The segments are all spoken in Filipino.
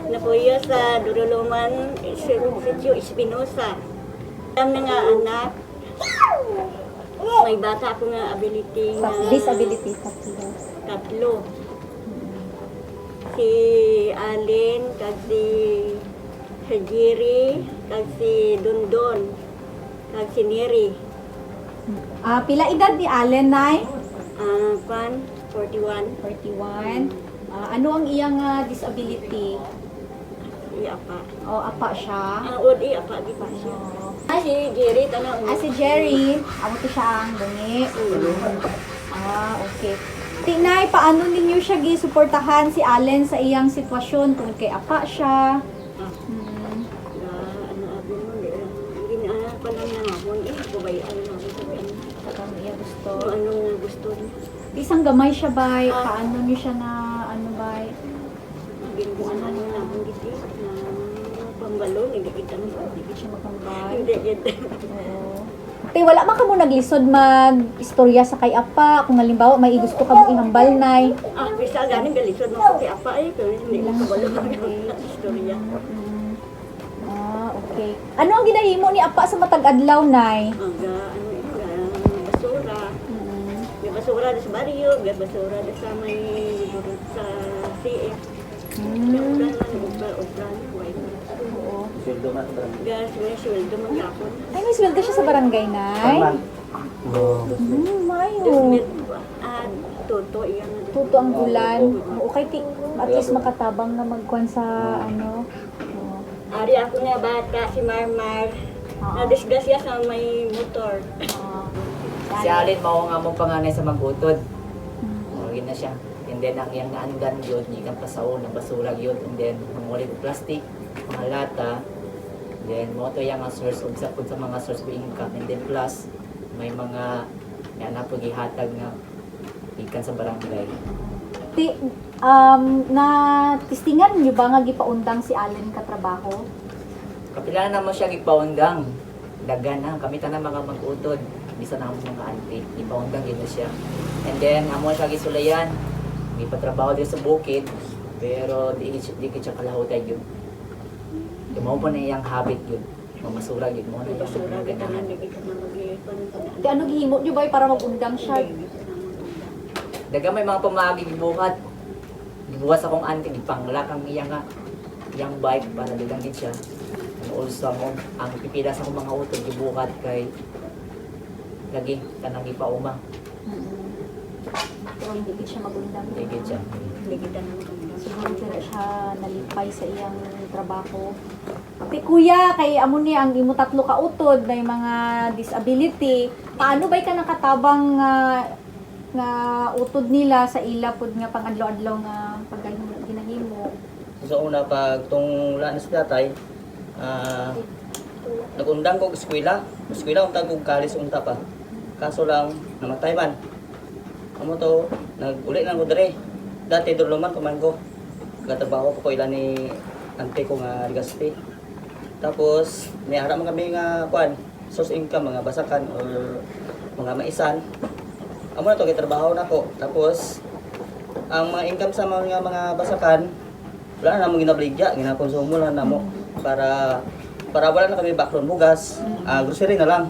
Napuyo sa Duruluman, Sitio Espinosa. Alam na nga anak, may bata ako nga ability nga Disability, tatlo. Si Alin, kag si Jerry, kag si Dondon, kag si Neri. Pila edad ni Allen, Nay? 41. 41. Ano ang iyang disability? Apa. O, apa siya? Udi, apa, di pa siya. Si Jerry, tanong mo. Si Jerry, amo to siya ang bungi. Okay. Tinay, paano ninyo siya gisuportahan si Allen sa iyang sitwasyon kung kay apa siya? Ano gusto niya? Isang gamay siya bay, paano niyo siya na ano bay? Ginbuan na nung nabanggit yun na pambalon, hindi kita nung Hindi siya magkambay. hindi kita. Oo. Te, wala man ka mo naglisod mag-istorya sa kay apa kung halimbawa may gusto ka mong ihambal nay. Bisa ganing galisod mo ko kay apa eh, pero hindi ko kabalo ng istorya. Okay. Ano ang ginahimo ni apa sa matag adlaw nay? Basura. May basura sa baryo, may basura sa may sa CF. Oo. Gas, may sweldo maghapon. Ay, may sweldo siya sa barangay nay. Mayo. Toto, iyan na. Tuto ang bulan. Okay, at least makatabang na magkuhan sa ano. Ari ako na bata, si Marmar. Na-disgrasya sa may motor. Si Alin mao nga mong panganay sa magutod. Mawagin na siya. And then ang iyang naandan yun, ikan pasaon, ng basura yun. And then manguli ko plastic, mga lata. Then mo to yung source of sa mga source of income. And then plus may mga na po gihatag na ikan sa barangay. Na tistingan niyo ba nga gipaundang si Allen ka trabaho? Kapila na mo siya gipaundang. Dagan na kami tanang mga magutod. Bisa na mga auntie, ipaundang yun na siya. And then amo siya gisulayan. Gipatrabaho din sa bukid, pero di siya kalahutay yun. Mao po na iyang habit yun. Mamasura yun mo na yung Basura, kita na ganahan. hindi ka na mag-ipan. Di ano gihimo niyo ba para magundang siya? Daga may mga pamagi gibuhat. Gibuhat sa kong auntie, gipanglakang iya nga. Iyang bike para dagangin siya. And also ang pipila sa akong mga utod gibuhat kay lagi kanang ipauma. Pero hindi gid siya magundang. Ligid siya. Hindi kita na mag-ipan. Siguro kaya siya nalipay sa iyang trabaho. Ate kuya, kay amo ni ang imo tatlo ka utod, may mga disability. Paano ba ka nakatabang nga utod nila sa ila pod nga pang-adlaw-adlaw nga pagginahimo? Sa una pag tong lanas tatay, nagundang ko eskwela. Eskwela unta kog kalis unta pa. Kaso lang namatay man. Amo to nag-uli na ko dire. Dati Durluman paman ko. Gatabaho ko ilan ni ante ko nga Legazpi. Tapos may harap man kami nga kuan, source income mga basakan or mga maisan. Amo na to gitrabaho na ko. Tapos ang mga income sa mga basakan wala na mo ginabligya, ginakonsumo lang na mo para wala na kami background bugas, grocery na lang.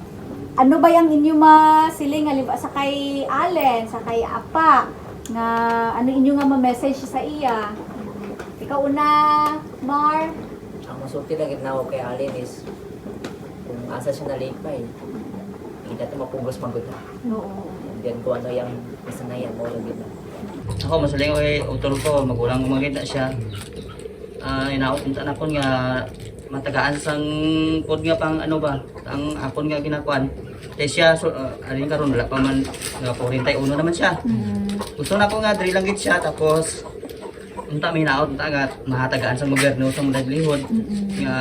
Ano ba yung inyo masiling halimbawa sa kay Allen, sa kay Apa, nga ano inyo nga ma-message sa iya? Ikaw una, Mar. Ang masulti lang gitna ko kay Alin is kung asa siya nalipay, hindi natin mapugos magod na. Oo. And then kung ano yung masanayan mo lang gitna. Ako masuling ko utol ko, magulang ko maganda siya. Inaunta na ko nga matagaan sang pod nga pang ano ba, ang akon nga ginakuan. Kaya siya, alin karon wala pa man, 41 naman siya. Gusto na ko nga, dali lang git siya, tapos unta may naot, unta nga mahatagaan sa gobyerno sa mga lihlihod. Nga,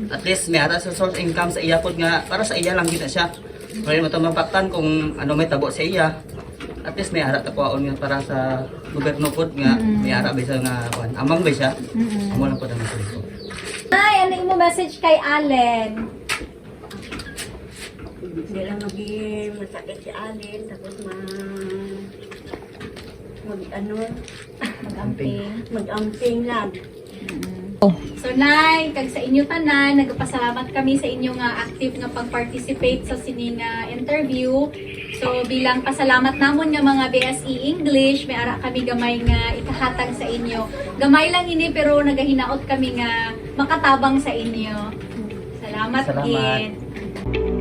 at least may ata sa source income sa iya pod nga, para sa iya lang git na siya. Kaya mo ito mapaktan kung ano may tabo sa iya. At least may harap tapuaon nga para sa gobyerno pod nga, may harap ba siya nga, amang ba siya? Amo lang po ang message ko. Ay, ano yung message kay Allen? Hindi lang masakit si Alin, tapos Mag-amping. mag-amping lang. So Nay, kag sa inyo tanan, nagpasalamat kami sa inyo nga active nga pag-participate sa sining interview. So bilang pasalamat namon nga mga BSE English, may ara kami gamay nga ikahatag sa inyo. Gamay lang ini pero nagahinaot kami nga makatabang sa inyo. Salamat. Salamat. Gid.